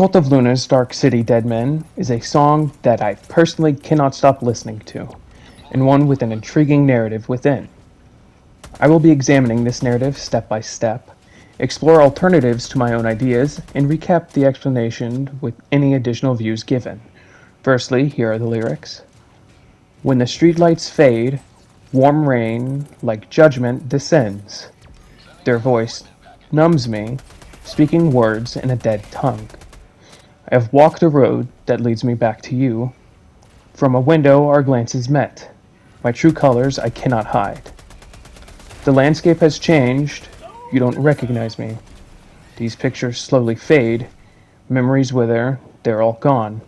Cult of Luna's Dark City Dead Men is a song that I personally cannot stop listening to, and one with an intriguing narrative within. I will be examining this narrative step by step, explore alternatives to my own ideas, and recap the explanation with any additional views given. Firstly, here are the lyrics. When the streetlights fade, warm rain like judgment descends. Their voice numbs me, speaking words in a dead tongue. I have walked a road that leads me back to you. From a window our glances met. My true colors I cannot hide. The landscape has changed. You don't recognize me. These pictures slowly fade. Memories wither. They're all gone.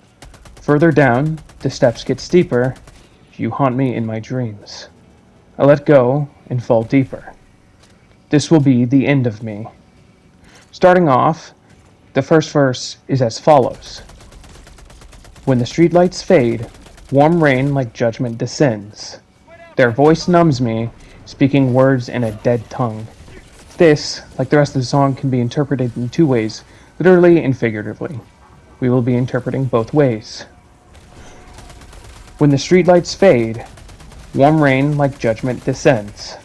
Further down, the steps get steeper. You haunt me in my dreams. I let go and fall deeper. This will be the end of me. Starting off, the first verse is as follows. When the streetlights fade, warm rain like judgment descends. Their voice numbs me, speaking words in a dead tongue. This, like the rest of the song, can be interpreted in two ways, literally and figuratively. We will be interpreting both ways. When the streetlights fade, warm rain like judgment descends.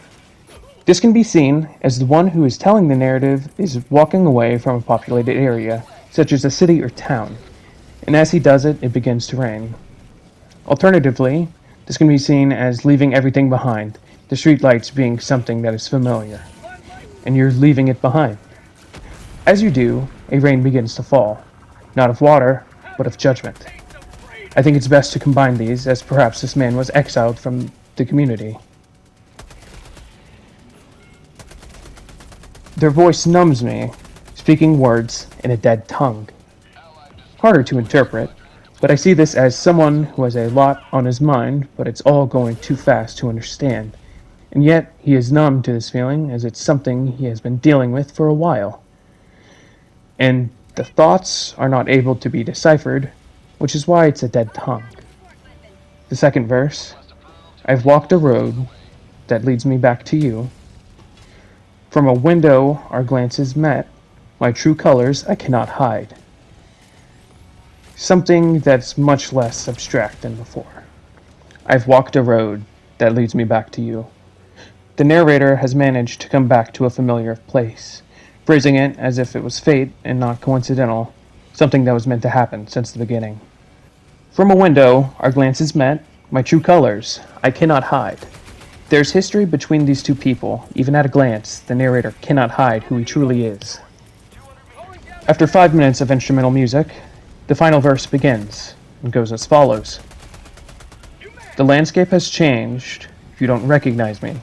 This can be seen as the one who is telling the narrative is walking away from a populated area, such as a city or town, and as he does it, it begins to rain. Alternatively, this can be seen as leaving everything behind, the streetlights being something that is familiar, and you're leaving it behind. As you do, a rain begins to fall, not of water, but of judgment. I think it's best to combine these, as perhaps this man was exiled from the community. Their voice numbs me, speaking words in a dead tongue. Harder to interpret, but I see this as someone who has a lot on his mind, but it's all going too fast to understand. And yet, he is numb to this feeling, as it's something he has been dealing with for a while. And the thoughts are not able to be deciphered, which is why it's a dead tongue. The second verse, I've walked a road that leads me back to you. From a window our glances met, my true colors I cannot hide. Something that's much less abstract than before. I've walked a road that leads me back to you. The narrator has managed to come back to a familiar place, phrasing it as if it was fate and not coincidental, something that was meant to happen since the beginning. From a window our glances met, my true colors I cannot hide. There's history between these two people. Even at a glance, the narrator cannot hide who he truly is. After 5 minutes of instrumental music, the final verse begins and goes as follows. The landscape has changed. You don't recognize me.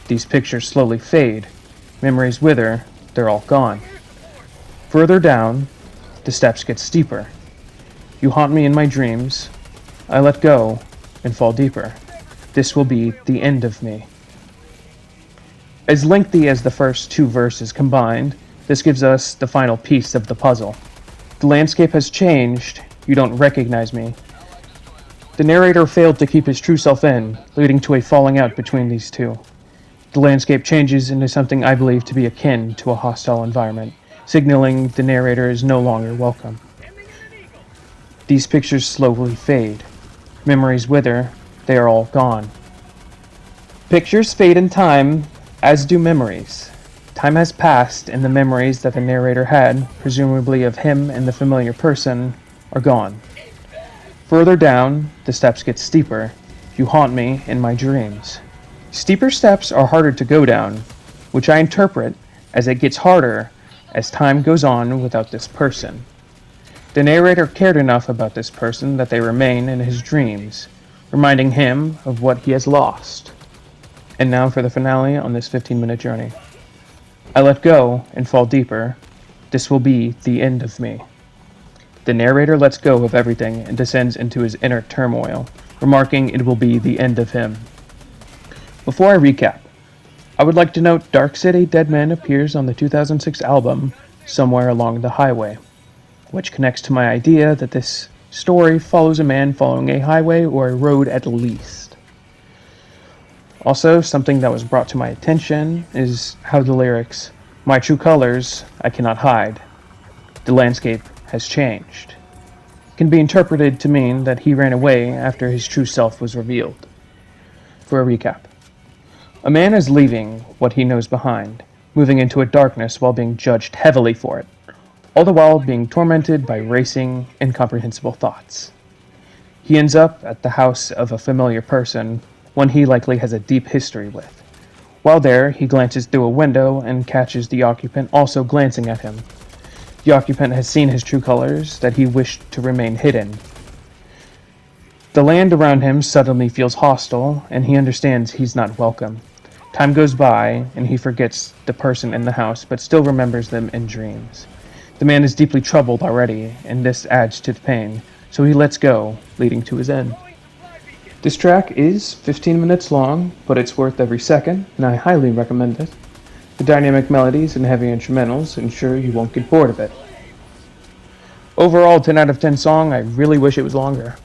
These pictures slowly fade. Memories wither. They're all gone. Further down, the steps get steeper. You haunt me in my dreams. I let go and fall deeper. This will be the end of me. As lengthy as the first two verses combined, this gives us the final piece of the puzzle. The landscape has changed. You don't recognize me. The narrator failed to keep his true self in, leading to a falling out between these two. The landscape changes into something I believe to be akin to a hostile environment, signaling the narrator is no longer welcome. These pictures slowly fade. Memories wither. They are all gone. Pictures fade in time, as do memories. Time has passed, and the memories that the narrator had, presumably of him and the familiar person, are gone. Further down, the steps get steeper. You haunt me in my dreams. Steeper steps are harder to go down, which I interpret as it gets harder as time goes on without this person. The narrator cared enough about this person that they remain in his dreams, reminding him of what he has lost. And now for the finale on this 15-minute journey. I let go and fall deeper. This will be the end of me. The narrator lets go of everything and descends into his inner turmoil, remarking it will be the end of him. Before I recap, I would like to note Dark City Dead Men appears on the 2006 album Somewhere Along the Highway, which connects to my idea that this story follows a man following a highway or a road at least. Also, something that was brought to my attention is how the lyrics, "My true colors I cannot hide. The landscape has changed. It can be interpreted to mean that he ran away after his true self was revealed. For a recap, a man is leaving what he knows behind, moving into a darkness while being judged heavily for it, all the while being tormented by racing, incomprehensible thoughts. He ends up at the house of a familiar person, one he likely has a deep history with. While there, he glances through a window and catches the occupant also glancing at him. The occupant has seen his true colors that he wished to remain hidden. The land around him suddenly feels hostile, and he understands he's not welcome. Time goes by, and he forgets the person in the house, but still remembers them in dreams. The man is deeply troubled already, and this adds to the pain, so he lets go, leading to his end. This track is 15 minutes long, but it's worth every second, and I highly recommend it. The dynamic melodies and heavy instrumentals ensure you won't get bored of it. Overall, 10 out of 10 song, I really wish it was longer.